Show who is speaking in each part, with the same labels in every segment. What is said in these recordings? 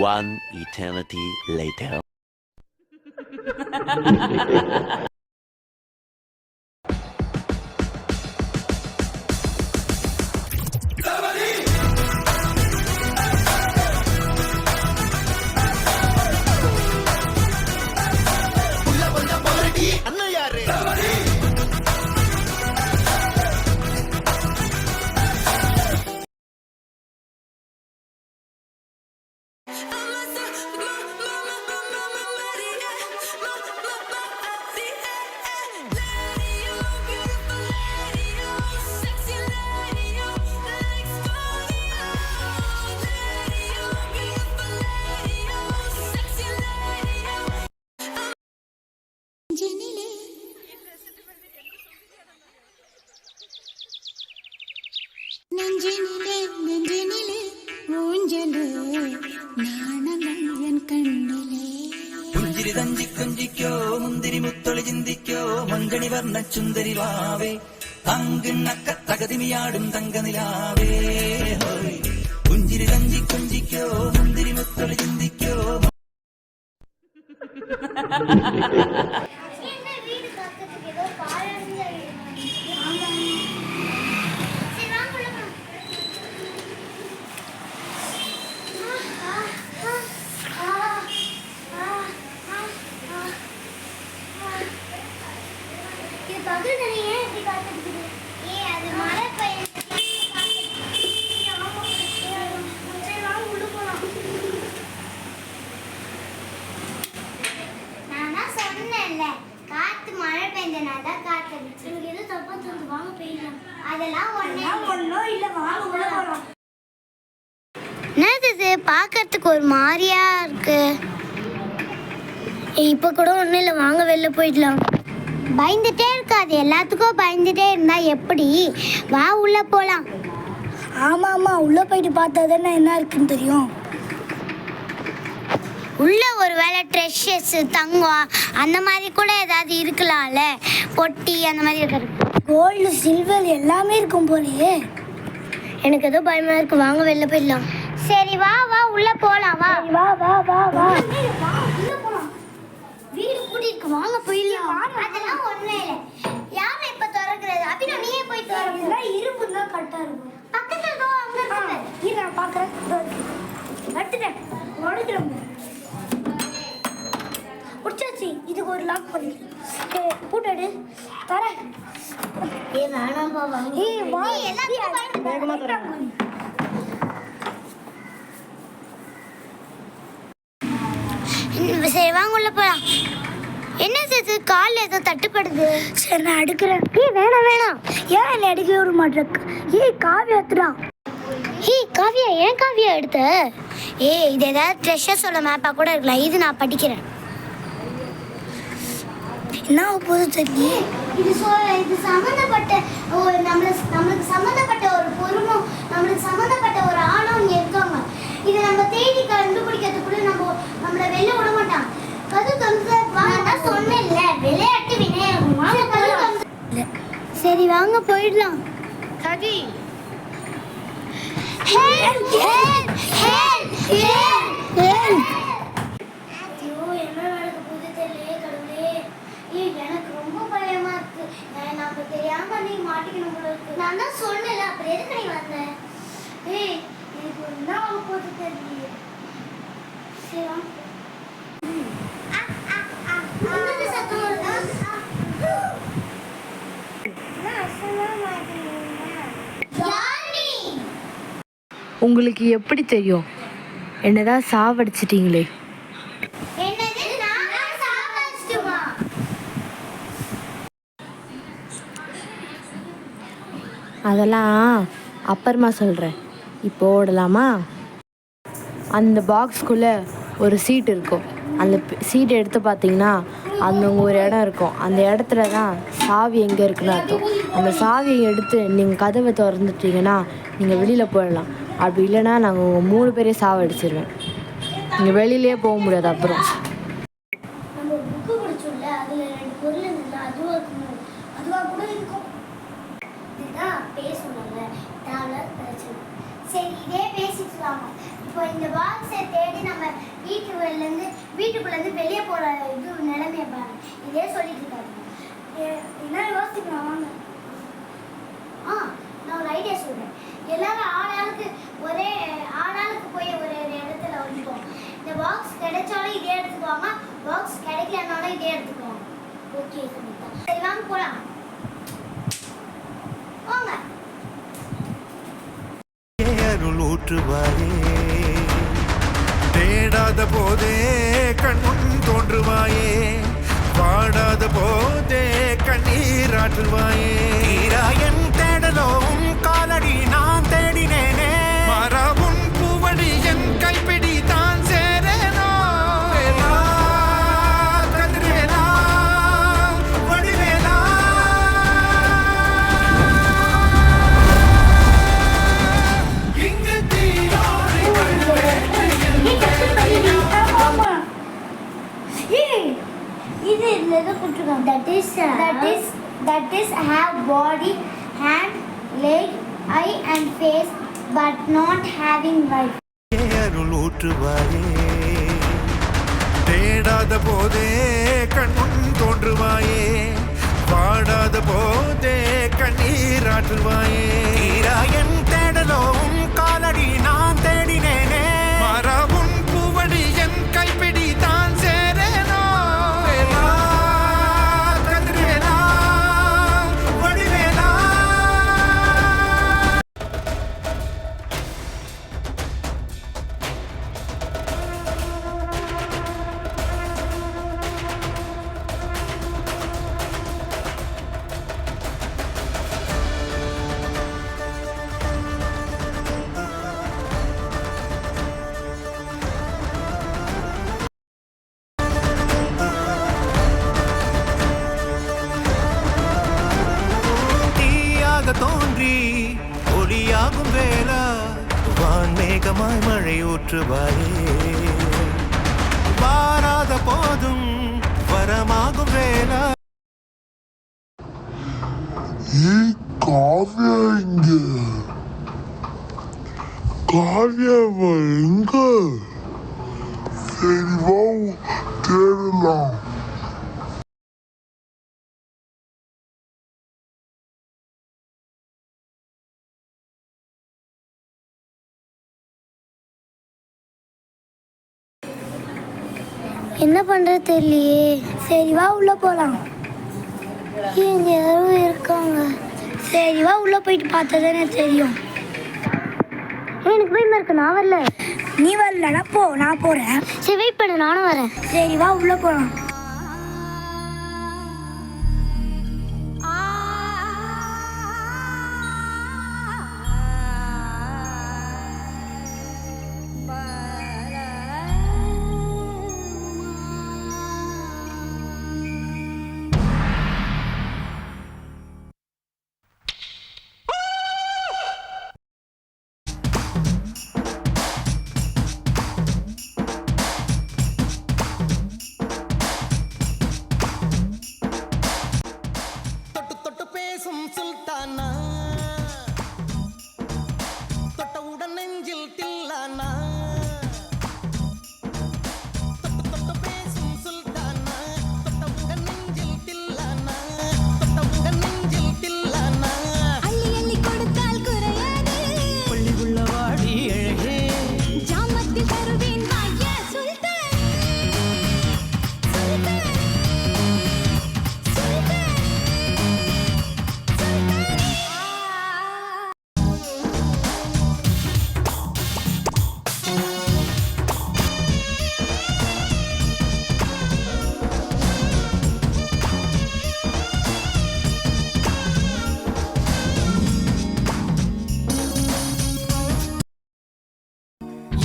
Speaker 1: One eternity later.
Speaker 2: நெஞ்சினிலே நெஞ்சினிலே ஊஞ்சலே நாணங்கள் என் கண்ணிலே
Speaker 3: പുഞ്ചിരി തഞ്ചി കൊഞ്ചിക്കോ മുന്തിരി മുത്തൊളി ചിന്തിക്കോ മങ്കണി വർണ്ണ ചുന്ദരി വാവേ തങ്കിണ്ണക്ക തകതിമിയാടും തങ്കനിലാവേ പുഞ്ചിരി തഞ്ചി കൊഞ്ചിക്കോ മുന്തിരി മുത്തൊളി ചിന്തിക്കോ.
Speaker 4: காத்து மழை பெஞ்சனாதான் காத்து எனக்கு எது தப்பா தந்து வாங்க போயிடலாம் அதெல்லாம் ஒன்னும் இல்ல வாங்க உள்ள போறோம். என்னது பாக்கிறதுக்கு ஒரு மாதிரியா இருக்கு. இப்ப கூட ஒன்னும் இல்ல வாங்க வெளில போயிடலாம். பயந்துட்டே இருக்காது, எல்லாத்துக்கும் பயந்துட்டே இருந்தா எப்படி? வா உள்ள போலாம்.
Speaker 5: ஆமா ஆமா உள்ள போயிட்டு பார்த்தா தானே என்ன இருக்குன்னு தெரியும்.
Speaker 4: உள்ள ஒரு வேளை ட்ரெஷஸ் தங்கம் அந்த மாதிரி கூட ஏதாவது இருக்கலாம்ல, பொட்டி அந்த மாதிரி இருக்கிறது.
Speaker 5: கோல்டு சில்வர் எல்லாமே இருக்கும் போலயே.
Speaker 4: எனக்கு ஏதோ பயமா இருக்கு, வாங்க வெளில போயிடலாம். சரி வா வா உள்ள போலாம். வா
Speaker 5: வா வா வா வா
Speaker 4: உள்ள போலாம். வீடு கூட்டி இருக்கு, வாங்க போயிடலாம். அதெல்லாம் ஒண்ணே இல்ல. யாரை இப்ப திறக்கிறது? அபினோ நீயே போய் திறங்க.
Speaker 5: இரும்பு தான் கரெக்டா இருக்கும்.
Speaker 4: பக்கத்துல தோ அங்க இருக்கு.
Speaker 5: இரு நான் பாக்குறேன். கட்டுறேன் உடைக்கிறேன். உச்சாச்சி இதுக்கு ஒரு லாக் பண்ணி கூட்டாடு தரேன்.
Speaker 4: வேணாம் பாவா.
Speaker 5: வா
Speaker 4: எல்லாத்தையும்
Speaker 5: வேகமா தரேன்.
Speaker 4: சரி வாங்க உள்ள போலாம். என்ன இது கால் ஏதோ தட்டுப்படுது.
Speaker 5: சரி நான் அடுக்கிறேன்.
Speaker 4: வேணாம் வேணாம்.
Speaker 5: ஏன் என்னை அடிக்க விட மாட்டேன்? காவியா எடுத்துடா.
Speaker 4: காவியா ஏன் காவியா எடுத்த? இது ஏதாவது ட்ரெஷர் சொல்ல மேப்பா கூட இருக்கலாம். இது நான் படிக்கிறேன்.
Speaker 5: என்ன போது தெரியல.
Speaker 4: இது சம்பந்தப்பட்ட நம்மளுக்கு சம்பந்தப்பட்ட ஒரு பொருளும் நம்மளுக்கு சம்பந்தப்பட்ட ஒரு ஆளும் இங்க இருக்காங்க. இதை நம்ம தேடி கண்டுபிடிக்கிறதுக்குள்ள நம்மள வெளில விட மாட்டான். கது நான் சொன்னேன்ல விளையாட்டு வினையாகும். சரி வாங்க போயிடலாம்.
Speaker 5: சரி
Speaker 4: என்ன நடக்க போகுது தெரியலையே கடவுளே. எனக்கு ரொம்ப பயமா இருக்கு. நம்ம தெரியாம நீ மாட்டிக்கணும் போல இருக்கு. நான் தான் சொன்னேன்ல, அப்புறம் எதுக்கு நீ வந்த? எனக்கு என்ன ஆக போகுது தெரியலையே. சரி சத்தம் வருதா?
Speaker 6: உங்களுக்கு எப்படி தெரியும்? என்னதான் சாவடிச்சிட்டீங்களே. அதெல்லாம் அப்புறமா சொல்கிறேன். இப்போ ஓடலாமா? அந்த பாக்ஸ்குள்ளே ஒரு சீட் இருக்கும். அந்த சீட்டை எடுத்து பார்த்தீங்கன்னா அந்த ஒரு இடம் இருக்கும். அந்த இடத்துல தான் சாவி எங்கே இருக்குன்னு அர்த்தம். அந்த சாவியை எடுத்து நீங்கள் கதவை திறந்துட்டீங்கன்னா நீங்கள் வெளியில் போயிடலாம். அப்படி இல்லைன்னா நாங்கள் உங்கள் 3 பேரையும் சாவடிச்சிருவேன். நீங்கள் வெளியிலே போக முடியாது. அப்புறம்
Speaker 4: நம்ம புக்கு படிச்சோம்ல, அதுல 2 பொருள் இருந்ததுல, அதுவா கூட இருக்கும். இதுதான் பேசணும்ல, பிரச்சனை. சரி இதே பேசிட்டு வாங்க. இப்போ இந்த பாக்ஸை தேடி நம்ம வீட்டுக்குள்ளேருந்து வெளியே போகிற இது நிலைமையை பாருங்க. இதே சொல்லிட்டு இருக்காரு.
Speaker 5: என்ன யோசிக்கலாம் வாங்க.
Speaker 4: நான் ஒரு ஐடியா சொல்கிறேன். எல்லாரும் ஆளாளுக்கு போய் ஒரு இடத்துல வந்துப்போம். இந்த பாக்ஸ் கிடைச்சாலும் இதே எடுத்துக்குவாங்க, பாக்ஸ் கிடைக்கலனாலும் இதே எடுத்துக்குவாங்க. ஓகே சுமிதா, சரி வாங்க போகலாம். வாங்க.
Speaker 7: அருள் ஊற்றுவாயே, தேடாத போதே கண்முன் தோன்றுவாயே, பாடாத போதே கண்ணீராற்றுவாயே. தீராயன் தேடலும் காலடி நான் தேடினேனே, மாறாவும் பூவடி என் கைப்பிடி தான் சேரேனோ. வேலா, கதிர்வேலா, வடிவேலா. இங்கு தீயோடு
Speaker 4: இது ஏதோ கொடுத்துருக்காங்க. That is have body, hand, leg, eye and face but not having life.
Speaker 7: அருள் ஊற்றுவாயே, தேடாத போதே கண்முன் தோன்றுவாயே, பாடாத போதே கண்ணீராற்றுவாயே. தீராயன் தேடலும் காலடி நான் தேடினேனே, மாறாவும் பூவடி என் கைப்பிடி தான் சேரேனோ. வேலா, கதிர்வேலா, வடிவேலா. தோன்றி ஒளியாகும் வேளா, வான்மேகமாய் மழை ஊற்றுவாயே, வாராத போதும் வரமாகும் வேளா.
Speaker 8: காவியா எங்க? காவியாவா எங்க? சரி வா தேடலாம்.
Speaker 5: என்ன பண்ணுறது தெரியலையே. சரி வா உள்ளே போகலாம். இங்கே யாரும் இருக்காங்க. சரி வா உள்ளே போயிட்டு பார்த்தா தானே தெரியும். எனக்கு பயமா இருக்கு, நான் வரல. நீ வரலடா, போ, நான் போகிறேன். சரி வெயிட் பண்ணு, நானும் வரேன். சரி வா உள்ளே போகலாம்.
Speaker 3: சுல்தானா, தொட்டவுடன் நெஞ்சில் தில்லானா, தொட்டு பேசும் சுல்தானா, தொட்டவுடன் நெஞ்சில் தில்லானா, தொட்டவுடன் நெஞ்சில் தில்லானா.
Speaker 2: அள்ளி அள்ளி கொடுத்தால் குறையாது,
Speaker 3: பள்ளி உள்ள வாடி அழகே,
Speaker 2: ஜாமத்தில் தருவேன் வாயா சுல்தான்.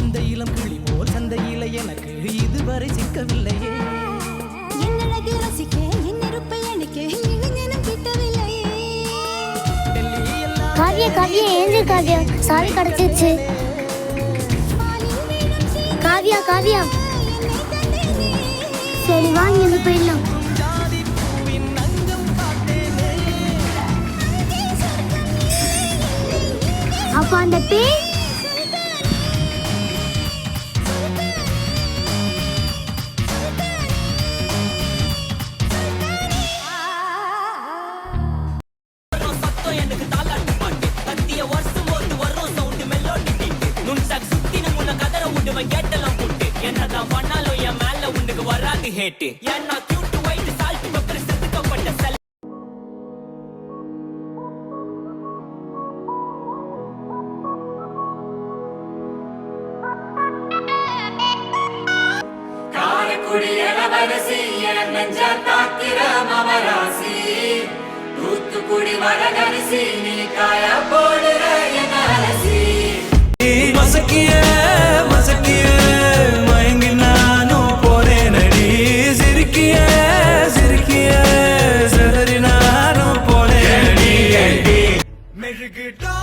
Speaker 3: இந்த இளம் கிளி போல் சந்தையில எனக்கு இதுவரை சிக்கவில்லையே.
Speaker 2: என்னழகு ரசிக்க என் நெருப்பை அணைக்க இளைஞனும் கிட்டவில்லையே.
Speaker 3: டெல்லி எல்லாம்
Speaker 5: காவியா காவியா ஏஞ்சு காவியா, சாவி கிடச்சிருச்சு. காவியா காவியா, சரி வாங்க இருந்து போயிடலாம்.
Speaker 3: ஜாதி பூவின் அங்கம் பார்த்தேனே.
Speaker 5: அப்போ அந்த பேய்
Speaker 3: எனக்கு தாலாட்டு பாட்டு கத்திய வருஷம் போது வரும் சவுண்டு மெல்லோடி பீட்டு நுண்சாக் சுத்தி உன்னை கதற விடுவேன் கேட்டெல்லாம் போட்டு என்னதான் பண்ணாலும் என் மேல உனக்கு வராது ஹேட்டு ஏன்னா கியூட் ஒயிட் சால்ட் பெப்பர் செதுக்கப்பட்ட செல் காரக்குடி இளவரசி என் நெஞ்ச தாக்கிற மமராசி தூத்துக்குடி வரகரிசி நீ காய போடுற என் அரசி மசக்கிய மசக்கிய மயங்கி நானும் போறேன் அடி சிரிக்கிய சிரிக்கிய சிதறி நானும் போறேன் அடி மெழுகுடா